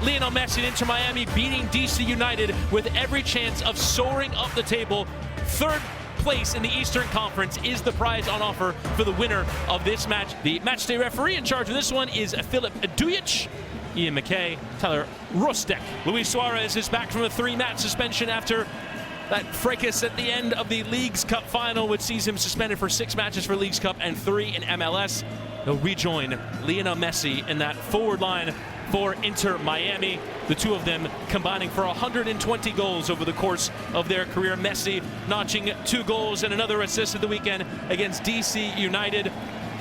Lionel Messi and Inter Miami beating DC United with every chance of soaring up the table. Third place in the Eastern Conference is the prize on offer for the winner of this match. The matchday referee in charge of this one is Filip Dujic. Ian McKay, Tyler Rostek. Luis Suarez is back from a 3-match suspension after that fracas at the end of the Leagues Cup final, which sees him suspended for 6 matches for Leagues Cup and 3 in MLS. He'll rejoin Lionel Messi in that forward line for Inter Miami. The two of them combining for 120 goals over the course of their career. Messi notching 2 goals and another assist at the weekend against DC United,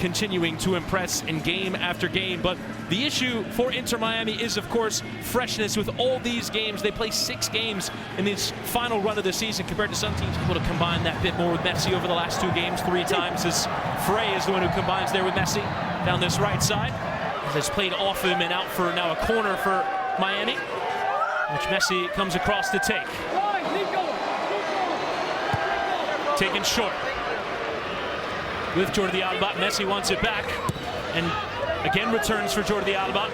continuing to impress in game after game. But the issue for Inter Miami is, of course, freshness with all these games. They play 6 games in this final run of the season compared to some teams able to combine that bit more with Messi over the last 2 games 3 times, as Frey is the one who combines there with Messi down this right side. Has played off him and out for now a corner for Miami, which Messi comes across to take. Taken short with Jordi Alba. Messi wants it back and again returns for Jordi Alba.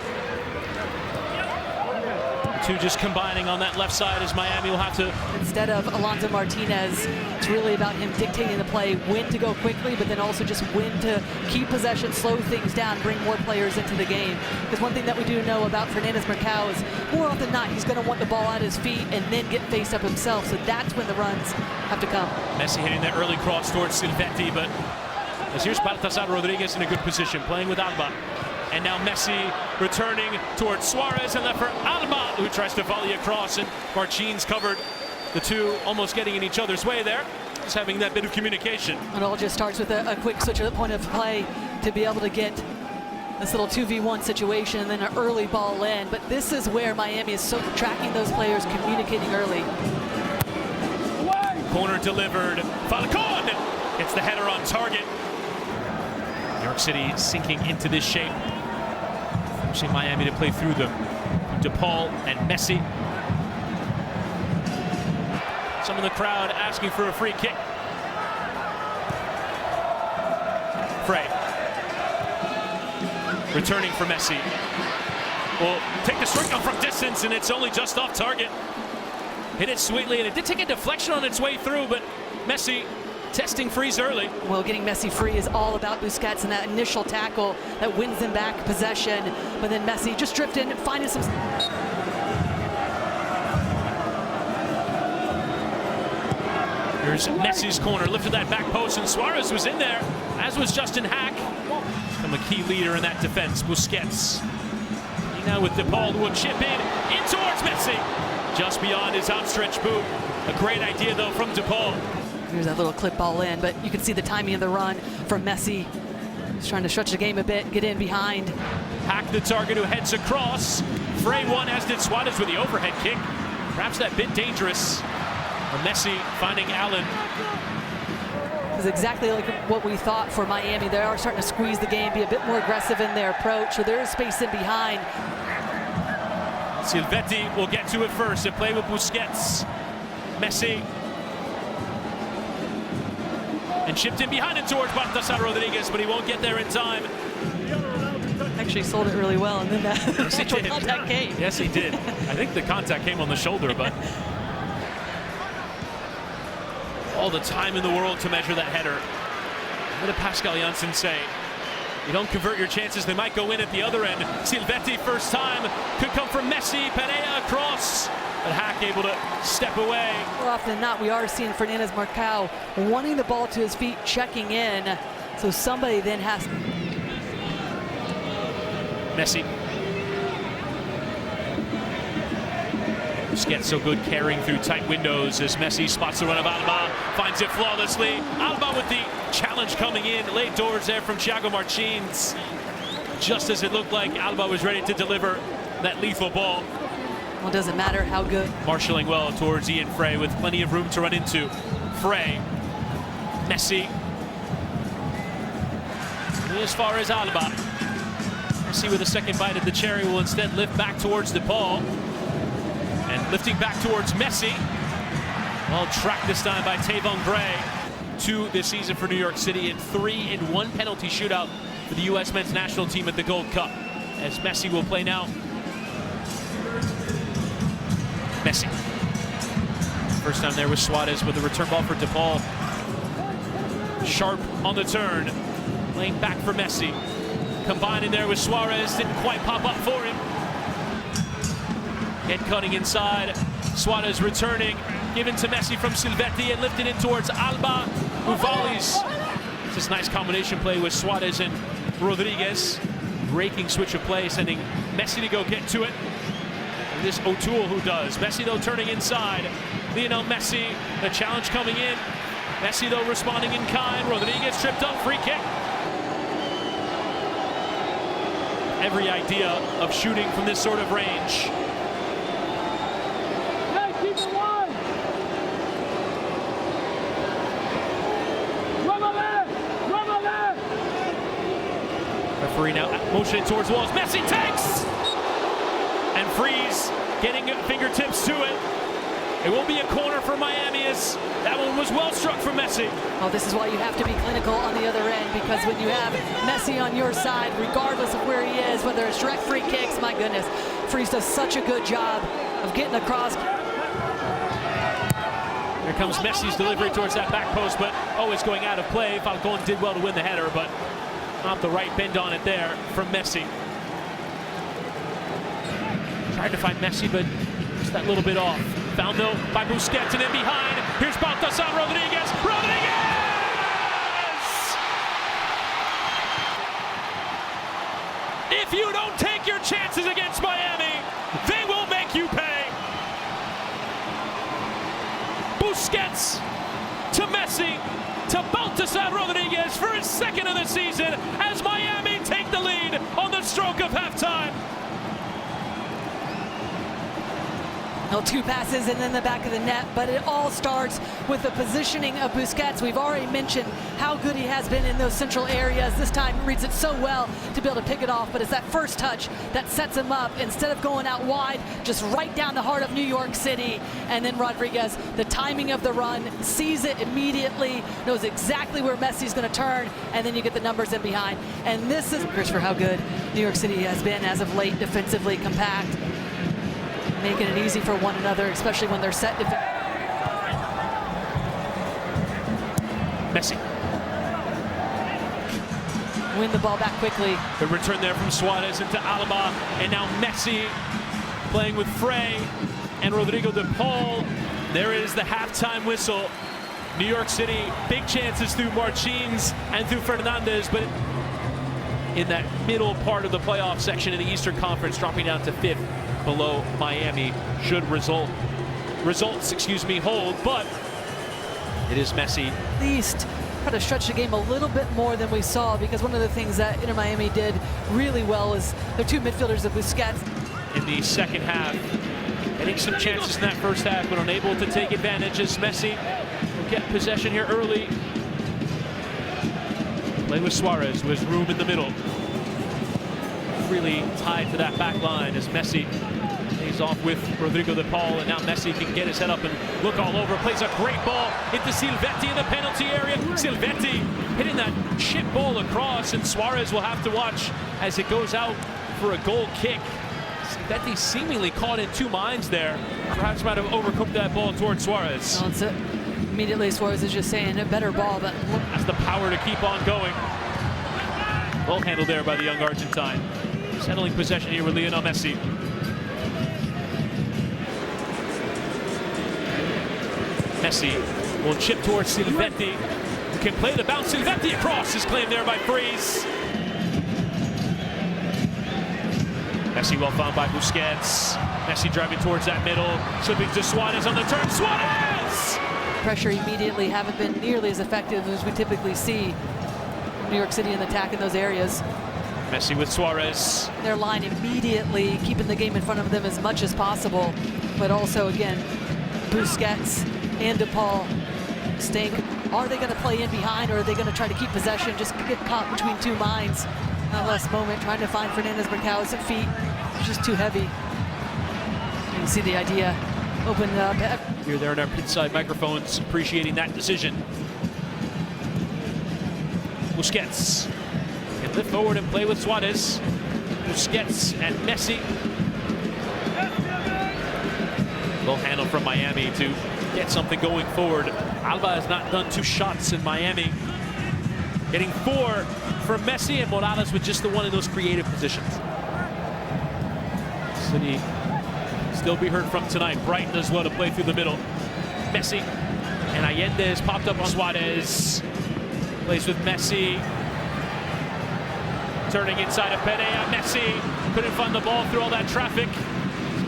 Two just combining on that left side as Miami will have to... Instead of Alonso Martinez, it's really about him dictating the play, when to go quickly, but then also just when to keep possession, slow things down, bring more players into the game. Because one thing that we do know about Fernandez Marcao is more often than not, he's going to want the ball at his feet and then get faced up himself. So that's when the runs have to come. Messi hitting that early cross towards Silvetti, but as here's Baltasar Rodriguez in a good position, playing with Alba. And now Messi returning towards Suarez and left for Alba, who tries to volley across, and Martins covered. The two almost getting in each other's way there, just having that bit of communication. It all just starts with a quick switch at the point of play to be able to get this little 2v1 situation and then an early ball in. But this is where Miami is so tracking those players, communicating early. Corner delivered. Falcon gets the header on target. New York City sinking into this shape. Forcing Miami to play through them. DePaul and Messi. Some in the crowd asking for a free kick. Frey. Returning for Messi. Will take the strike out from distance, and it's only just off target. Hit it sweetly, and it did take a deflection on its way through, but Messi testing frees early. Well, getting Messi free is all about Busquets and that initial tackle that wins them back possession. But then Messi just drifting, finding some... Here's Messi's corner, lifted that back post, and Suarez was in there, as was Justin Hack. Become a key leader in that defense, Busquets. He now with DePaul, who will chip in towards Messi. Just beyond his outstretched boot. A great idea, though, from DePaul. Here's that little clip ball in, but you can see the timing of the run from Messi. He's trying to stretch the game a bit, get in behind. Hack the target, who heads across. Frey won, as did Suarez with the overhead kick. Perhaps that bit dangerous. And Messi finding Allen. This is exactly like what we thought for Miami. They are starting to squeeze the game, be a bit more aggressive in their approach, so there is space in behind. Silvetti will get to it first and play with Busquets. Messi. And chipped in behind it towards Baltasar Rodriguez, but he won't get there in time. Actually sold it really well, and then yes, he did. Contact came. Yes, he did. I think the contact came on the shoulder, but all the time in the world to measure that header. What did Pascal Janssen say? You don't convert your chances, they might go in at the other end. Silvetti, first time, could come from Messi. Perea across. But Hack able to step away. More often than not, we are seeing Fernandez Marcao wanting the ball to his feet, checking in. So somebody then has... Messi. Busquets so good carrying through tight windows as Messi spots the run of Alba, finds it flawlessly. Alba with the challenge coming in. Late doors there from Thiago Martins. Just as it looked like Alba was ready to deliver that lethal ball. Well, it doesn't matter how good. Marshalling well towards Ian Frey with plenty of room to run into. Frey, Messi. As far as Alba. Messi with a second bite at the cherry will instead lift back towards DePaul. And lifting back towards Messi. Well tracked this time by Tavon Gray. 2 this season for New York City and 3 in 1 penalty shootout for the U.S. men's national team at the Gold Cup. As Messi will play now Messi. First time there was Suarez with the return ball for DePaul. Sharp on the turn, laying back for Messi. Combining there with Suarez, didn't quite pop up for him. Head cutting inside, Suarez returning, given to Messi from Silvetti and lifted in towards Alba, who volleys. It's this nice combination play with Suarez and Rodriguez. Breaking switch of play, sending Messi to go get to it. And this O'Toole who does. Messi though turning inside. Lionel Messi, the challenge coming in. Messi though responding in kind. Rodriguez tripped up, free kick. Every idea of shooting from this sort of range. Referee now motioning towards walls. Messi takes! And Freeze getting fingertips to it. It will be a corner for Miami as that one was well struck from Messi. Oh, this is why you have to be clinical on the other end, because when you have Messi on your side, regardless of where he is, whether it's direct free kicks, my goodness, Freeze does such a good job of getting across. Here comes Messi's delivery towards that back post, but it's going out of play. Falcon did well to win the header, but not the right bend on it there from Messi. Tried to find Messi, but just that little bit off. Found though by Busquets and then behind. Here's Baltasar Rodriguez. Rodriguez! If you don't take your chances against Miami, they will make you pay. Busquets to Messi to Baltasar Rodriguez for his second of the season as Miami take the lead on the stroke of halftime. No, two passes and then the back of the net, but it all starts with the positioning of Busquets. We've already mentioned how good he has been in those central areas. This time he reads it so well to be able to pick it off, but it's that first touch that sets him up. Instead of going out wide, just right down the heart of New York City. And then Rodriguez, the timing of the run, sees it immediately, knows exactly where Messi's going to turn, and then you get the numbers in behind. And this is for how good New York City has been as of late, defensively compact, making it easy for one another, especially when they're set. Messi. Win the ball back quickly. The return there from Suarez into Alaba, and now Messi playing with Frey and Rodrigo de Paul. There is the halftime whistle. New York City, big chances through Martins and through Fernandez, but in that middle part of the playoff section in the Eastern Conference, dropping down to 5th. Below Miami should results hold, but it is Messi. At least try to stretch the game a little bit more than we saw, because one of the things that Inter Miami did really well is their two midfielders of Busquets. In the second half, getting some chances in that first half, but unable to take advantage as Messi will get possession here early. Play with Suarez, who has room in the middle. Really tied to that back line as Messi plays off with Rodrigo de Paul, and now Messi can get his head up and look all over. Plays a great ball into Silvetti in the penalty area. Silvetti hitting that chip ball across, and Suarez will have to watch as it goes out for a goal kick. Silvetti seemingly caught in two minds there. Perhaps might have overcooked that ball towards Suarez. No, it's immediately Suarez is just saying a better ball, but has the power to keep on going. Well handled there by the young Argentine. Settling possession here with Lionel Messi. Messi will chip towards Silvetti, who can play the bounce. Silvetti across, is claimed there by Freeze. Messi well found by Busquets. Messi driving towards that middle, slipping to Suarez on the turn. Suarez! Pressure immediately haven't been nearly as effective as we typically see New York City in attack in those areas. Messi with Suarez. Their line immediately keeping the game in front of them as much as possible, but also again Busquets and DePaul staying. Are they going to play in behind, or are they going to try to keep possession, just get caught between two minds? That last moment trying to find Fernandez Mercado's feet, it's just too heavy. You can see the idea open up. Here there in our pit-side microphones, appreciating that decision. Busquets can lift forward and play with Suarez. Busquets and Messi. Little handle from Miami to get something going forward. Alba has not done 2 shots in Miami. Getting 4 from Messi, and Morales with just the 1 in those creative positions. City still be heard from tonight. Brighton as well to play through the middle. Messi and Allende has popped up on Suarez. Plays with Messi. Turning inside of Perea. Messi couldn't find the ball through all that traffic.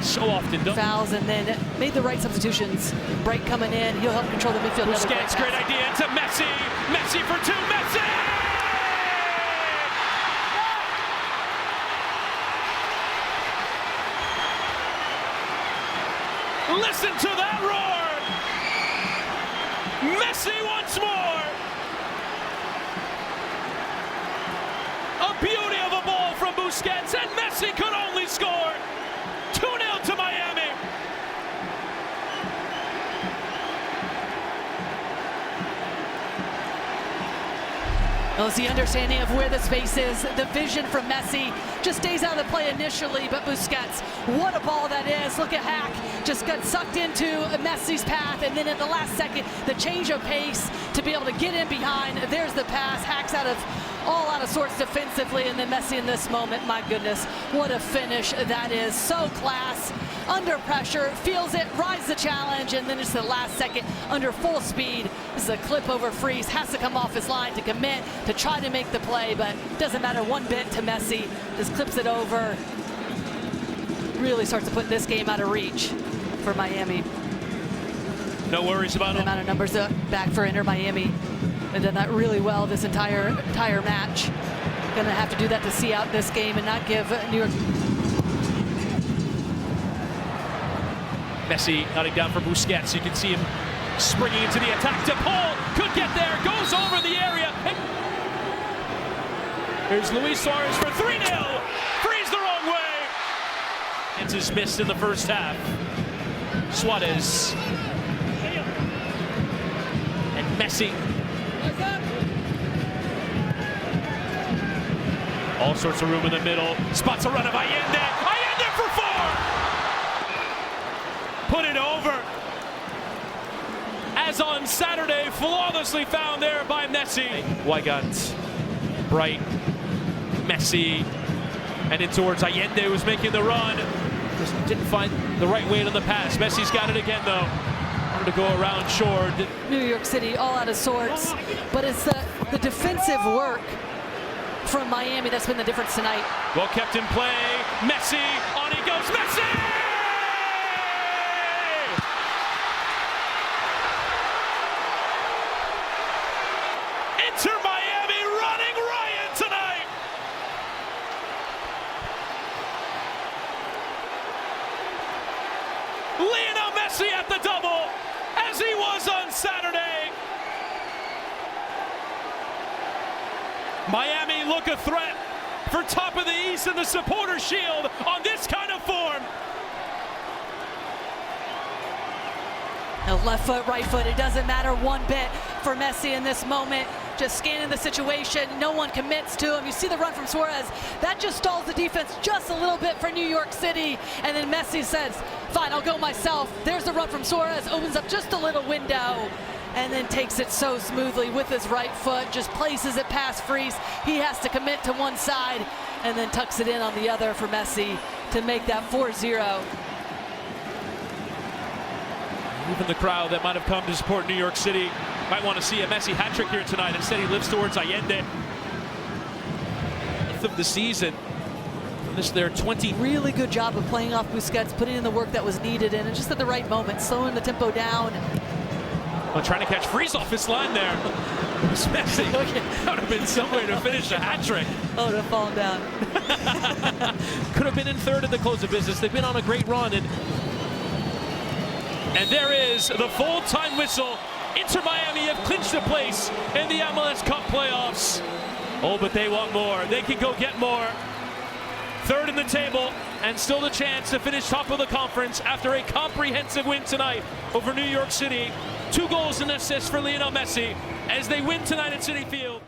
So often done. Fouls and then made the right substitutions. Bright coming in. He'll help control the midfield. Busquets, great idea to Messi. Messi for 2. Messi! Listen to that roar! Messi once more! A beauty of a ball from Busquets, and Messi could only score! 2-0 to Miami! Well, it's the understanding of where the space is. The vision from Messi just stays out of the play initially, but Busquets, what a ball that is. Look at Hack, just got sucked into Messi's path, and then at the last second, the change of pace to be able to get in behind. There's the pass. Hack's all out of sorts defensively, and then Messi in this moment, my goodness, what a finish that is. So class, under pressure, feels it, rides the challenge, and then it's the last second under full speed. This is a clip over Freeze, has to come off his line to commit, to try to make the play, but doesn't matter one bit to Messi. Just clips it over. Really starts to put this game out of reach for Miami. No worries about the amount of numbers back for Inter Miami. They've done that really well this entire match. Gonna have to do that to see out this game and not give New York. Messi cutting down for Busquets. You can see him springing into the attack. De Paul could get there, goes over the area. Here's Luis Suarez for 3-0. Freeze the wrong way. Chances missed in the first half. Suarez. And Messi. All sorts of room in the middle. Spots a run of Allende. Allende for 4. Put it over. As on Saturday, flawlessly found there by Messi. Weigand, Bright, Messi, and in towards Allende, who's making the run. Just didn't find the right weight on the pass. Messi's got it again, though. Wanted to go around shore. New York City all out of sorts, but it's the defensive work from Miami that's been the difference tonight. Well kept in play. Messi, on he goes. Messi! Inter Miami running riot tonight. Lionel Messi at the double, as he was on Saturday. Miami look a threat for top of the East in the Supporter Shield on this kind of form. No, left foot, right foot, it doesn't matter one bit for Messi in this moment. Just scanning the situation, no one commits to him. You see the run from Suarez, that just stalls the defense just a little bit for New York City. And then Messi says, fine, I'll go myself. There's the run from Suarez, opens up just a little window, and then takes it so smoothly with his right foot, just places it past Freeze. He has to commit to one side, and then tucks it in on the other for Messi to make that 4-0. Even the crowd that might have come to support New York City might want to see a Messi hat trick here tonight. Instead, he lifts towards Allende. 5th of the season. This their 20. Really good job of playing off Busquets, putting in the work that was needed, and just at the right moment, slowing the tempo down. Well, trying to catch Freeze off his line there. Messi. That would have been somewhere to finish a hat trick. Oh, to fall down. Could have been in 3rd at the close of business. They've been on a great run, and there is the full-time whistle. Inter Miami have clinched a place in the MLS Cup playoffs. Oh, but they want more. They can go get more. 3rd in the table, and still the chance to finish top of the conference after a comprehensive win tonight over New York City. 2 goals and assists for Lionel Messi as they win tonight at Citi Field.